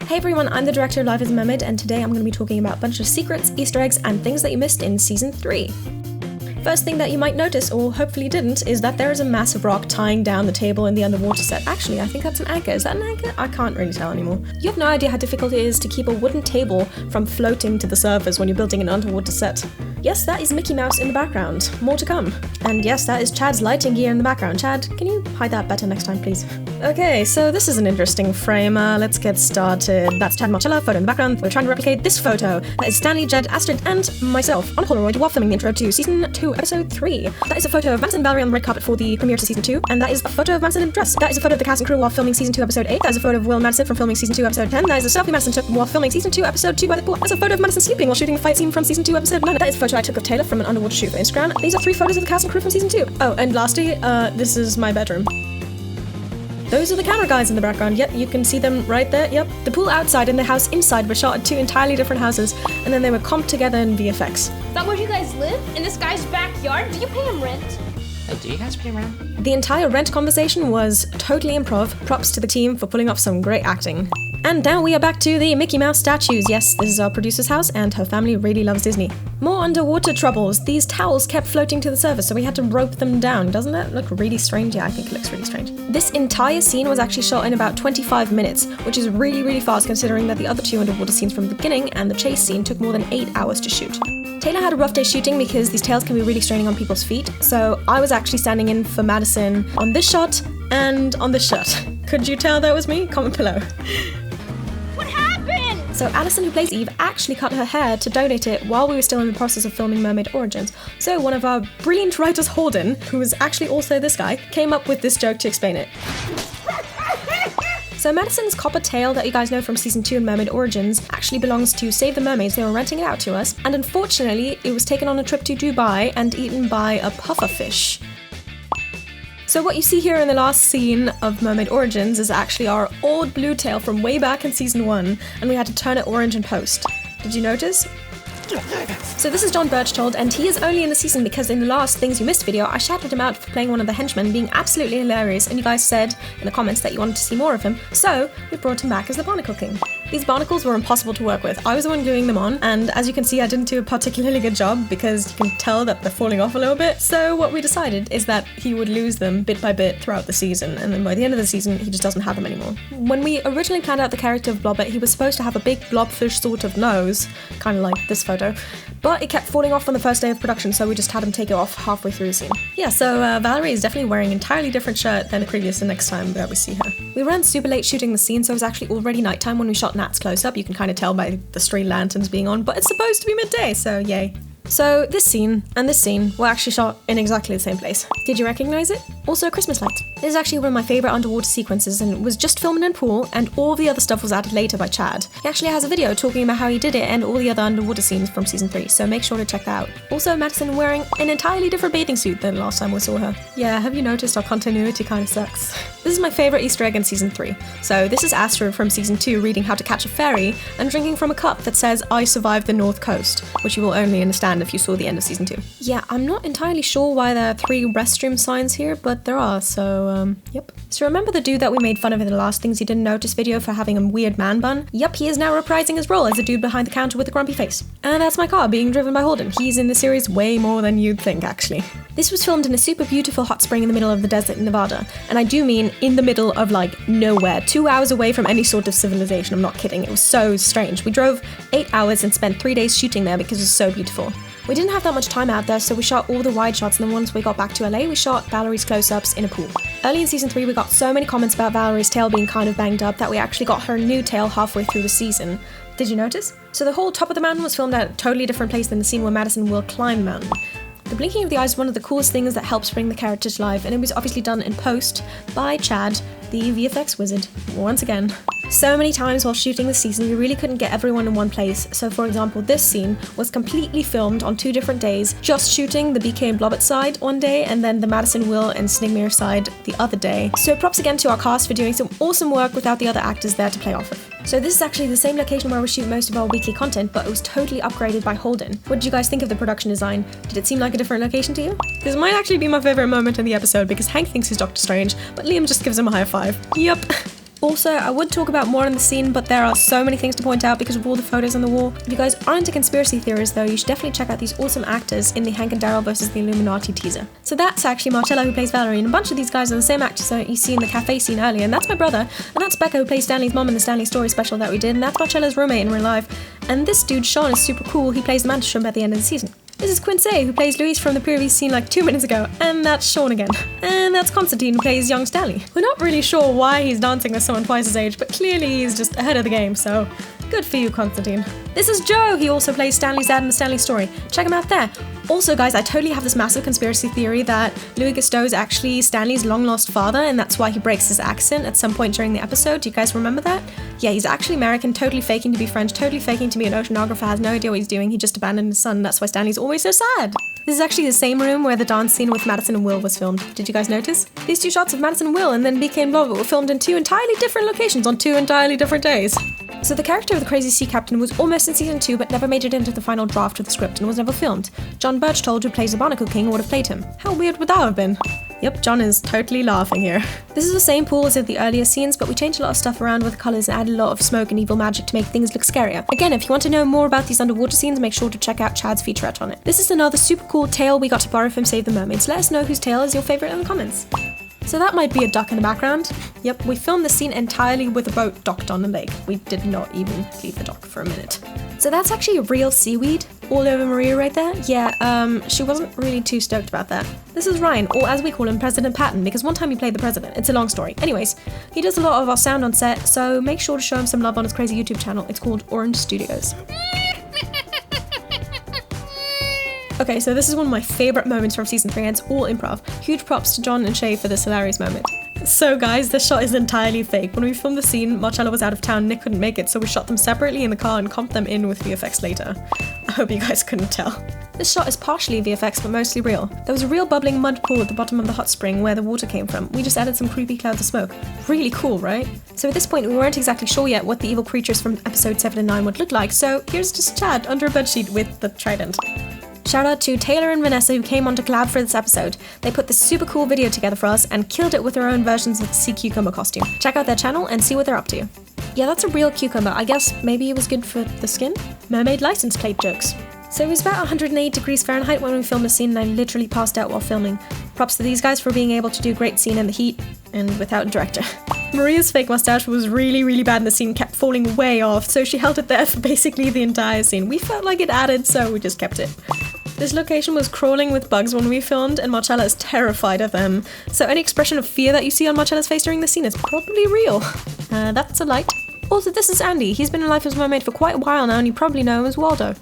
Hey everyone, I'm the director of Life as a Mermaid, and today I'm going to be talking about a bunch of secrets, Easter eggs, and things that you missed in Season 3. First thing that you might notice, or hopefully didn't, is that there is a massive rock tying down the table in the underwater set. Actually, I think that's an anchor. Is that an anchor? I can't really tell anymore. You have no idea how difficult it is to keep a wooden table from floating to the surface when you're building an underwater set. Yes, that is Mickey Mouse in the background. More to come. And yes, that is Chad's lighting gear in the background. Chad, can you hide that better next time, please? Okay, so this is an interesting frame. Let's get started. That's Chad Marcella, photo in the background. We're trying to replicate this photo. That is Stanley, Jed, Astrid, and myself on a Polaroid while filming the intro to Season 2, Episode 3. That is a photo of Madison and Valerie on the red carpet for the premiere to Season 2, and that is a photo of Madison in a dress. That is a photo of the cast and crew while filming Season 2, Episode 8. That is a photo of Will and Madison from filming Season 2, Episode 10. That is a selfie Madison took while filming Season 2, Episode 2 by the pool. That's a photo of Madison sleeping while shooting the fight scene from Season 2, Episode 9. That is a photo I took of Taylor from an underwater shoot for Instagram. These are 3 photos of the cast and crew from Season 2. Oh, and lastly, this is my bedroom. Those are the camera guys in the background. Yep, you can see them right there. Yep. The pool outside and the house inside were shot at 2 entirely different houses, and then they were comped together in VFX. Is that where you guys live? In this guy's backyard? Do you pay him rent? Oh, do you guys pay rent? The entire rent conversation was totally improv. Props to the team for pulling off some great acting. And now we are back to the Mickey Mouse statues. Yes, this is our producer's house, and her family really loves Disney. More underwater troubles. These towels kept floating to the surface, so we had to rope them down. Doesn't that look really strange? Yeah, I think it looks really strange. This entire scene was actually shot in about 25 minutes, which is really, really fast considering that the other 2 underwater scenes from the beginning and the chase scene took more than 8 hours to shoot. Taylor had a rough day shooting because these tails can be really straining on people's feet, so I was actually standing in for Madison on this shot and on this shot. Could you tell that was me? Comment below. So Alison, who plays Eve, actually cut her hair to donate it while we were still in the process of filming Mermaid Origins. So one of our brilliant writers, Holden, who is actually also this guy, came up with this joke to explain it. So Madison's copper tail that you guys know from Season 2 and Mermaid Origins actually belongs to Save the Mermaids. They were renting it out to us, and unfortunately it was taken on a trip to Dubai and eaten by a pufferfish. So what you see here in the last scene of Mermaid Origins is actually our old blue tail from way back in Season 1, and we had to turn it orange in post. Did you notice? So this is John Birchtold, and he is only in the season because in the last Things You Missed video, I shouted him out for playing one of the henchmen, being absolutely hilarious, and you guys said in the comments that you wanted to see more of him, so we brought him back as the Barnacle King. These barnacles were impossible to work with. I was the one gluing them on, and as you can see, I didn't do a particularly good job because you can tell that they're falling off a little bit. So what we decided is that he would lose them bit by bit throughout the season, and then by the end of the season, he just doesn't have them anymore. When we originally planned out the character of Blobbit, he was supposed to have a big blobfish sort of nose, kind of like this photo, but it kept falling off on the first day of production, so we just had him take it off halfway through the scene. Yeah, so Valerie is definitely wearing an entirely different shirt than the previous and next time that we see her. We ran super late shooting the scene, so it was actually already nighttime when we shot Nat's close-up. You can kind of tell by the stray lanterns being on, but it's supposed to be midday, so yay. So this scene and this scene were actually shot in exactly the same place. Did you recognize it? Also Christmas lights. This is actually one of my favorite underwater sequences, and it was just filmed in a pool, and all the other stuff was added later by Chad. He actually has a video talking about how he did it and all the other underwater scenes from Season 3, so make sure to check that out. Also Madison wearing an entirely different bathing suit than last time we saw her. Yeah, have you noticed our continuity kind of sucks? This is my favorite Easter egg in Season 3. So this is Astrid from Season 2 reading How to Catch a Fairy and drinking from a cup that says, "I survived the North Coast," which you will only understand if you saw the end of Season 2. Yeah, I'm not entirely sure why there are 3 restroom signs here, but there are, so yep. So remember the dude that we made fun of in the last Things You Didn't Notice video for having a weird man bun? Yup, he is now reprising his role as the dude behind the counter with a grumpy face. And that's my car being driven by Holden. He's in the series way more than you'd think, actually. This was filmed in a super beautiful hot spring in the middle of the desert in Nevada, and I do mean in the middle of like nowhere, 2 hours away from any sort of civilization. I'm not kidding, it was so strange. We drove 8 hours and spent 3 days shooting there because it was so beautiful. We didn't have that much time out there, so we shot all the wide shots, and then once we got back to LA, we shot Valerie's close-ups in a pool. Early in Season 3, we got so many comments about Valerie's tail being kind of banged up that we actually got her new tail halfway through the season. Did you notice? So the whole top of the mountain was filmed at a totally different place than the scene where Madison will climb the mountain. The blinking of the eyes is one of the coolest things that helps bring the character to life, and it was obviously done in post by Chad, the VFX wizard, once again. So many times while shooting the season, we really couldn't get everyone in one place. So for example, this scene was completely filmed on 2 different days, just shooting the BK and Blobbit side one day, and then the Madison, Will, and Snigmere side the other day. So props again to our cast for doing some awesome work without the other actors there to play off of. So this is actually the same location where we shoot most of our weekly content, but it was totally upgraded by Holden. What did you guys think of the production design? Did it seem like a different location to you? This might actually be my favorite moment in the episode because Hank thinks he's Doctor Strange, but Liam just gives him a high five. Yup. Also, I would talk about more in the scene, but there are so many things to point out because of all the photos on the wall. If you guys aren't into conspiracy theories though, you should definitely check out these awesome actors in the Hank and Daryl versus the Illuminati teaser. So that's actually Marcella who plays Valerie, and a bunch of these guys are the same actors that you see in the cafe scene earlier, and that's my brother, and that's Becca who plays Stanley's mom in the Stanley Story special that we did, and that's Marcella's roommate in real life. And this dude, Sean, is super cool. He plays the mantis shrimp at the end of the season. This is Quincy, who plays Louise from the previous scene like 2 minutes ago, and that's Sean again. And that's Constantine, who plays young Stanley. We're not really sure why he's dancing with someone twice his age, but clearly he's just ahead of the game, so good for you, Constantine. This is Joe, he also plays Stanley's dad in the Stanley Story. Check him out there. Also, guys, I totally have this massive conspiracy theory that Louis Gusteau is actually Stanley's long-lost father, and that's why he breaks his accent at some point during the episode. Do you guys remember that? Yeah, he's actually American, totally faking to be French, totally faking to be an oceanographer, has no idea what he's doing, he just abandoned his son, that's why Stanley's always so sad. This is actually the same room where the dance scene with Madison and Will was filmed. Did you guys notice? These 2 shots of Madison and Will and then BK and Blobber were filmed in 2 entirely different locations on 2 entirely different days. So the character of the crazy sea captain was almost in season 2 but never made it into the final draft of the script and was never filmed. John Birchtold, who plays the Barnacle King, would have played him. How weird would that have been? Yep, John is totally laughing here. This is the same pool as in the earlier scenes, but we changed a lot of stuff around with the colours and added a lot of smoke and evil magic to make things look scarier. Again, if you want to know more about these underwater scenes, make sure to check out Chad's featurette on it. This is another super cool tail we got to borrow from Save the Mermaids. Let us know whose tail is your favourite in the comments. So that might be a duck in the background. Yep, we filmed this scene entirely with a boat docked on the lake. We did not even leave the dock for a minute. So that's actually a real seaweed all over Maria right there. Yeah, she wasn't really too stoked about that. This is Ryan, or as we call him, President Patton, because one time he played the president. It's a long story. Anyways, he does a lot of our sound on set, so make sure to show him some love on his crazy YouTube channel. It's called Orange Studios. Okay, so this is one of my favourite moments from season 3, and it's all improv. Huge props to John and Shay for this hilarious moment. So guys, this shot is entirely fake. When we filmed the scene, Marcella was out of town, Nick couldn't make it, so we shot them separately in the car and comped them in with VFX later. I hope you guys couldn't tell. This shot is partially VFX but mostly real. There was a real bubbling mud pool at the bottom of the hot spring where the water came from. We just added some creepy clouds of smoke. Really cool, right? So at this point we weren't exactly sure yet what the evil creatures from episode 7 and 9 would look like, so here's just Chad under a bedsheet with the trident. Shout out to Taylor and Vanessa who came on to collab for this episode. They put this super cool video together for us and killed it with their own versions of the sea cucumber costume. Check out their channel and see what they're up to. Yeah, that's a real cucumber. I guess maybe it was good for the skin? Mermaid license plate jokes. So it was about 108 degrees Fahrenheit when we filmed the scene and I literally passed out while filming. Props to these guys for being able to do a great scene in the heat and without a director. Maria's fake mustache was really bad and the scene kept falling way off, so she held it there for basically the entire scene. We felt like it added, so we just kept it. This location was crawling with bugs when we filmed, and Marcella is terrified of them. So any expression of fear that you see on Marcella's face during the scene is probably real. That's a light. Also, this is Andy. He's been in Life as a Mermaid for quite a while now, and you probably know him as Waldo.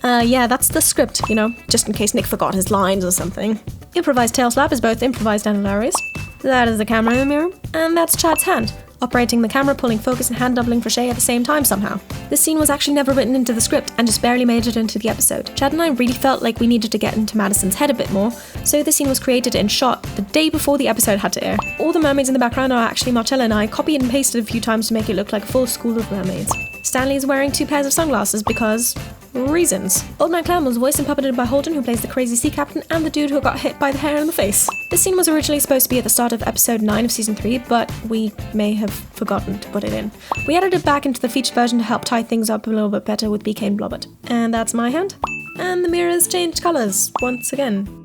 Yeah, that's the script, you know, just in case Nick forgot his lines or something. Improvised tail slap is both improvised and hilarious. That is the camera in the mirror, and that's Chad's hand. Operating the camera, pulling focus and hand doubling for Shay at the same time somehow. This scene was actually never written into the script and just barely made it into the episode. Chad and I really felt like we needed to get into Madison's head a bit more, so this scene was created and shot the day before the episode had to air. All the mermaids in the background are actually Marcella and I copied and pasted a few times to make it look like a full school of mermaids. Stanley is wearing 2 pairs of sunglasses because reasons. Old Man Clown was voiced and puppeted by Holden, who plays the crazy sea captain, and the dude who got hit by the hair in the face. This scene was originally supposed to be at the start of episode 9 of season 3, but we may have forgotten to put it in. We added it back into the featured version to help tie things up a little bit better with BK and Blobbert. And that's my hand. And the mirrors changed colours once again.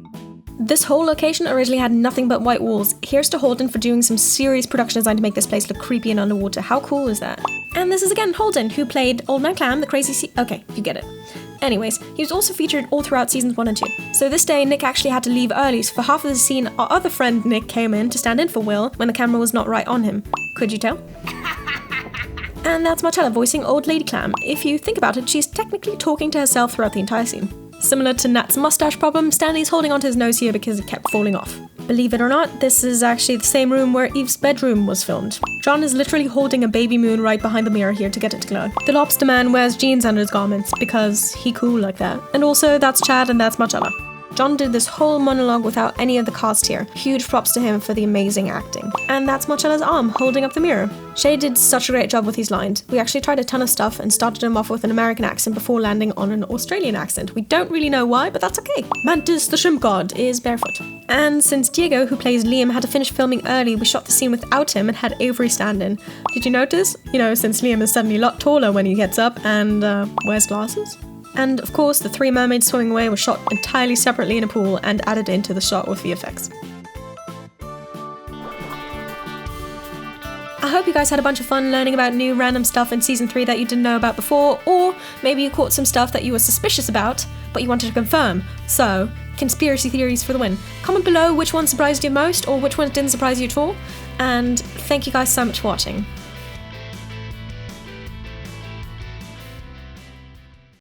This whole location originally had nothing but white walls. Here's to Holden for doing some serious production design to make this place look creepy and underwater. How cool is that? And this is again Holden, who played Old Man Clam, the crazy sea... Okay, you get it. Anyways, he was also featured all throughout seasons 1 and 2. So this day, Nick actually had to leave early, so for half of the scene, our other friend Nick came in to stand in for Will when the camera was not right on him. Could you tell? And that's Marcella voicing Old Lady Clam. If you think about it, she's technically talking to herself throughout the entire scene. Similar to Nat's mustache problem, Stanley's holding onto his nose here because it kept falling off. Believe it or not, this is actually the same room where Eve's bedroom was filmed. John is literally holding a baby moon right behind the mirror here to get it to glow. The lobster man wears jeans under his garments because he cool like that. And also, that's Chad and that's Marcella. John did this whole monologue without any of the cast here. Huge props to him for the amazing acting. And that's Marcella's arm holding up the mirror. Shay did such a great job with these lines. We actually tried a ton of stuff and started him off with an American accent before landing on an Australian accent. We don't really know why, but that's okay. Mantis the shrimp god is barefoot. And since Diego, who plays Liam, had to finish filming early, we shot the scene without him and had Avery stand in. Did you notice? You know, since Liam is suddenly a lot taller when he gets up and wears glasses. And of course, the 3 mermaids swimming away were shot entirely separately in a pool and added into the shot with VFX. I hope you guys had a bunch of fun learning about new random stuff in Season 3 that you didn't know about before, or maybe you caught some stuff that you were suspicious about, but you wanted to confirm. So, conspiracy theories for the win. Comment below which one surprised you most, or which one didn't surprise you at all, and thank you guys so much for watching.